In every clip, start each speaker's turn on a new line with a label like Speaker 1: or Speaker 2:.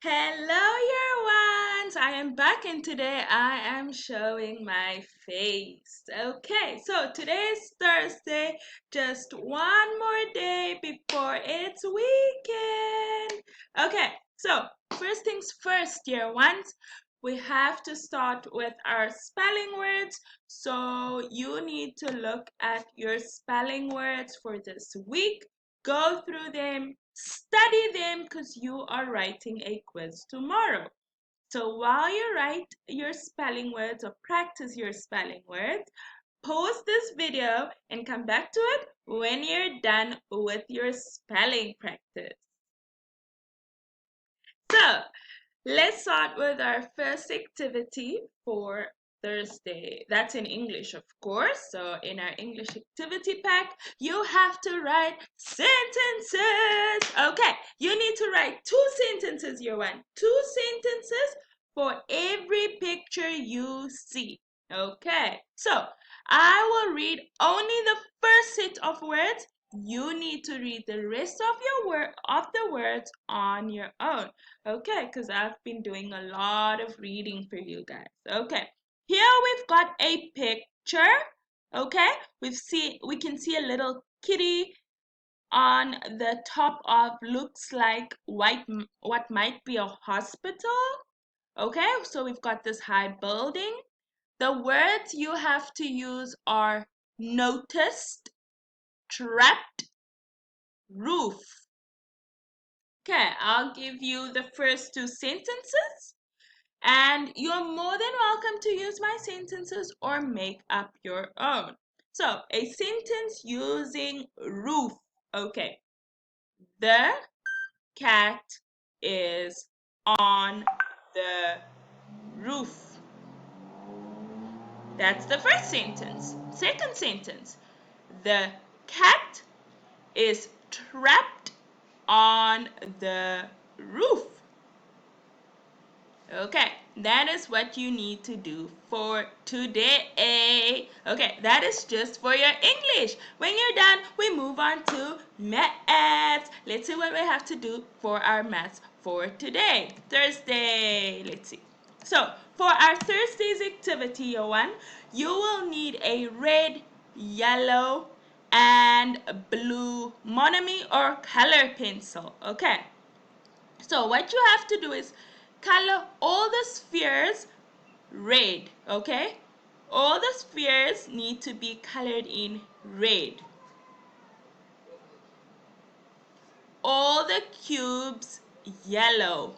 Speaker 1: Hello, year ones! I am back and today I am showing my face. Okay, so today is Thursday, just one more day before it's weekend. Okay, so first things first, year ones, we have to start with our spelling words. So you need to look at your spelling words for this week, go through them, study them because you are writing a quiz tomorrow. So while you write your spelling words or practice your spelling words, pause this video and come back to it when you're done with your spelling practice. So let's start with our first activity for Thursday. That's in English, of course. So in our English activity pack, you have to write sentences. Okay, you need to write two sentences, year one. Two sentences for every picture you see. Okay, so I will read only the first set of words. You need to read the rest of the words on your own. Okay, because I've been doing a lot of reading for you guys. Okay, here we've got a picture. Okay, we can see a little kitty on the top of looks like what might be a hospital. Okay, so we've got this high building. The words you have to use are noticed, trapped, roof. Okay, I'll give you the first two sentences. And you're more than welcome to use my sentences or make up your own. So, a sentence using roof. Okay. The cat is on the roof. That's the first sentence. Second sentence. The cat is trapped on the roof. Okay, that is what you need to do for today. Okay, that is just for your English. When you're done, we move on to maths. Let's see what we have to do for our maths for today, Thursday. Let's see. So, for our Thursday's activity, year one, you will need a red, yellow, and blue monomy or color pencil. Okay. So what you have to do is color all the spheres red, okay? All the spheres need to be colored in red. All the cubes yellow.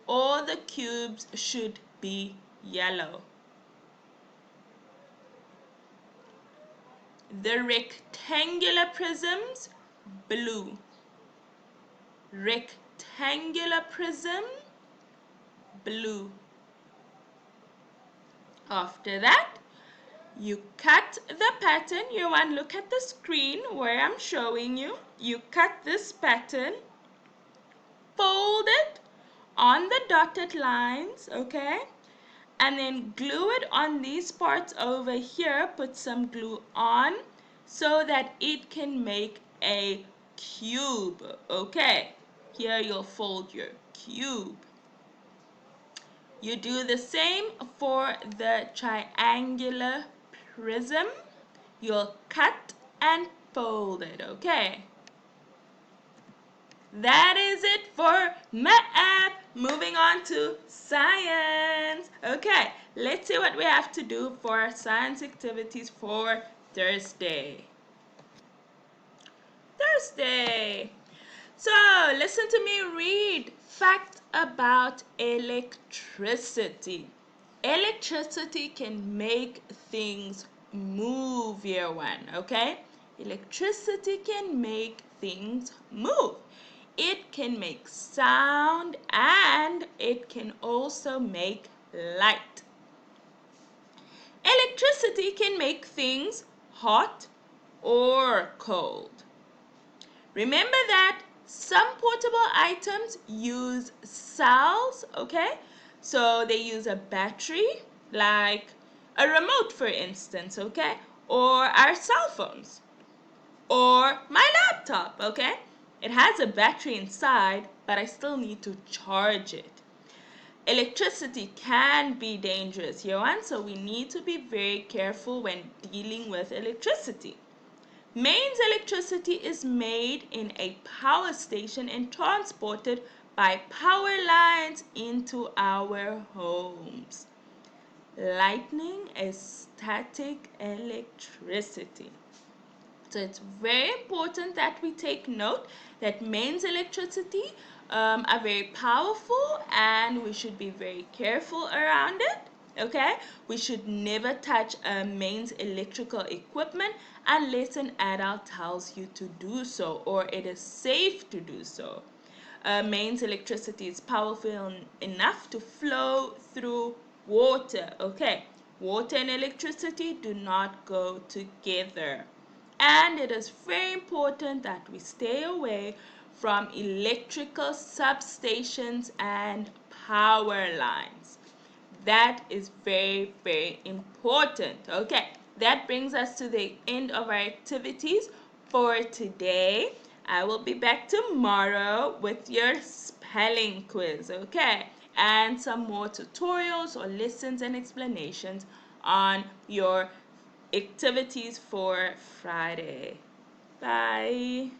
Speaker 1: All the cubes should be yellow. The rectangular prisms blue. Rectangular prism blue. After that, you cut the pattern. You want to look at the screen where I'm showing you. You cut this pattern, fold it on the dotted lines, okay? And then glue it on these parts over here. Put some glue on so that it can make a cube, okay? Here you'll fold your cube. You do the same for the triangular prism. You'll cut and fold it, okay? That is it for math. Moving on to science. Okay, let's see what we have to do for science activities for Thursday. Thursday. So, listen to me read facts about electricity. Electricity can make things move, year one, okay? Electricity can make things move. It can make sound and it can also make light. Electricity can make things hot or cold. Remember that some portable items use cells, okay? So they use a battery, like a remote, for instance, okay? Or our cell phones, or my laptop, okay? It has a battery inside, but I still need to charge it. Electricity can be dangerous, Johan, so we need to be very careful when dealing with electricity. Mains electricity is made in a power station and transported by power lines into our homes. Lightning is static electricity. So it's very important that we take note that mains electricity are very powerful and we should be very careful around it. Okay, we should never touch mains electrical equipment unless an adult tells you to do so or it is safe to do so. Mains electricity is powerful enough to flow through water. Okay, water and electricity do not go together. And it is very important that we stay away from electrical substations and power lines. That is very, very important. Okay, that brings us to the end of our activities for today. I will be back tomorrow with your spelling quiz, okay? And some more tutorials or lessons and explanations on your activities for Friday. Bye.